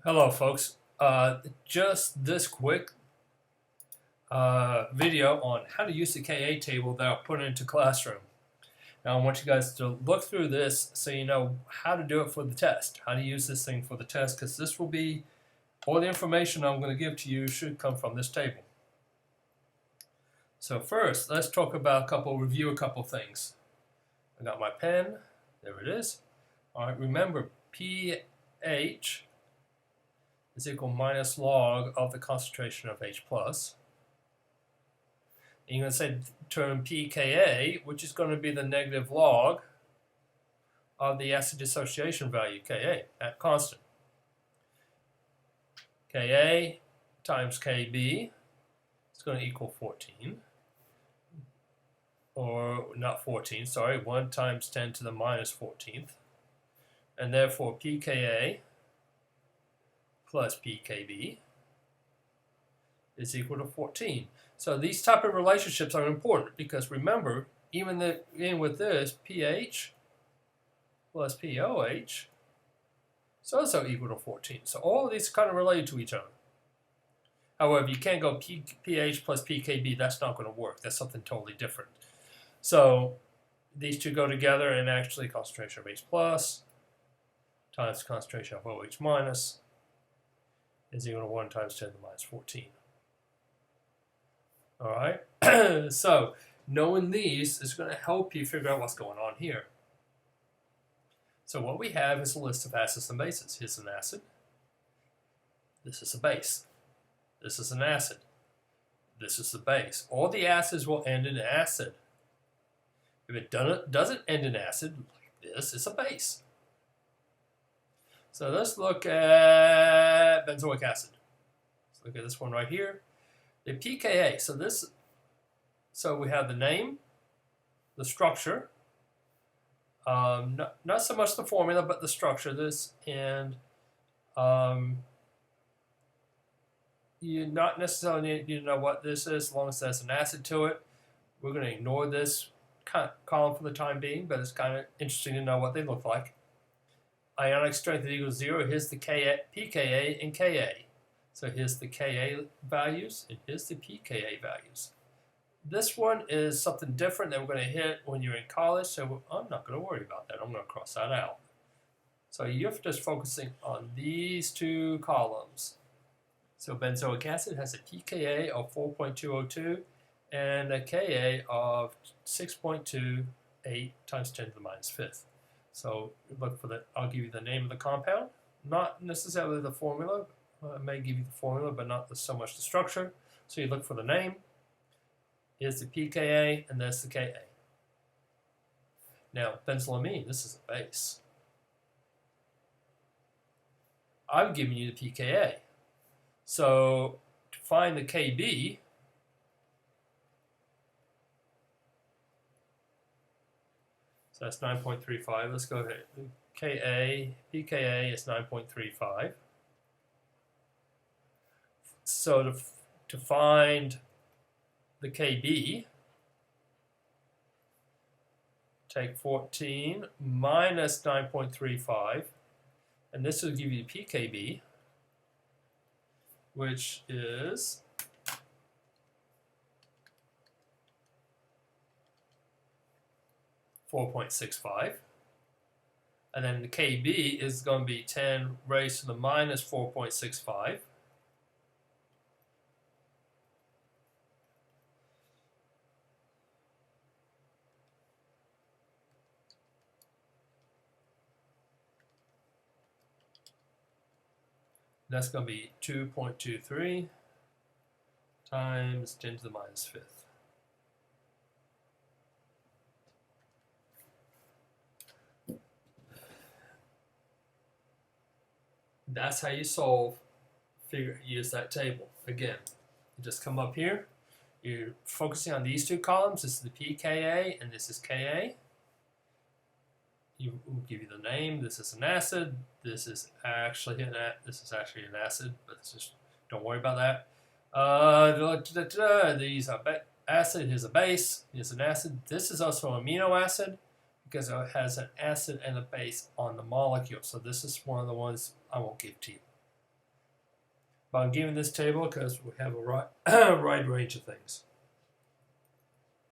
Hello, folks. Just this quick video on how to use the Ka table that I'll put into Classroom. Now, I want you guys to look through this so you know how to do it for the test, how to use this thing for the test, because this will be all the information I'm going to give to you should come from this table. So first, let's talk about review a couple things. I got my pen. There it is. All right, remember pH is equal minus log of the concentration of H plus. And you're going to say term pKa, which is going to be the negative log of the acid dissociation value, Ka, at constant. Ka times Kb is going to equal 14. Or not 14, sorry, 1 times 10 to the minus 14th. And therefore pKa plus pKb is equal to 14. So these type of relationships are important because remember, even with this, pH plus pOH is also equal to 14. So all of these are kind of related to each other. However, you can't go pH plus pKb. That's not going to work. That's something totally different. So these two go together, and actually concentration of H plus times concentration of OH minus is equal to 1 times 10 to the minus 14. All right, so knowing these is going to help you figure out what's going on here. So what we have is a list of acids and bases. Here's an acid. This is a base. This is an acid. This is the base. All the acids will end in acid. If it doesn't end in acid, like this, it's a base. So let's look at benzoic acid. Let's look at this one right here. The pKa. So we have the name, the structure. Not so much the formula, but the structure. You not necessarily need to know what this is, as long as there's an acid to it. We're going to ignore this column for the time being, but it's kind of interesting to know what they look like. Ionic strength equals 0. Here's the pKa and Ka. So here's the Ka values, and here's the pKa values. This one is something different that we're going to hit when you're in college, so I'm not going to worry about that. I'm going to cross that out. So you're just focusing on these two columns. So benzoic acid has a pKa of 4.202 and a Ka of 6.28 times 10 to the minus fifth. So look for I'll give you the name of the compound, not necessarily the formula. I may give you the formula, but not so much the structure. So you look for the name. Here's the pKa, and there's the Ka. Now, benzylamine, this is a base. I've given you the pKa. So to find the Kb, so that's 9.35. Let's go ahead. pKa is 9.35. So to find the Kb, take 14 minus 9.35, and this will give you the pKb, which is 4.65. And then the Kb is going to be 10 raised to the minus 4.65. That's going to be 2.23 times 10 to the minus fifth. That's how you use that table. Again, you just come up here. You're focusing on these two columns. This is the pKa and this is Ka. Will give you the name. This is an acid. This is actually an acid, but just don't worry about that. These are acid. Here's a base. Here's an acid. This is also an amino acid because it has an acid and a base on the molecule. So this is one of the ones I won't give to you. But I'm giving this table because we have a wide range of things.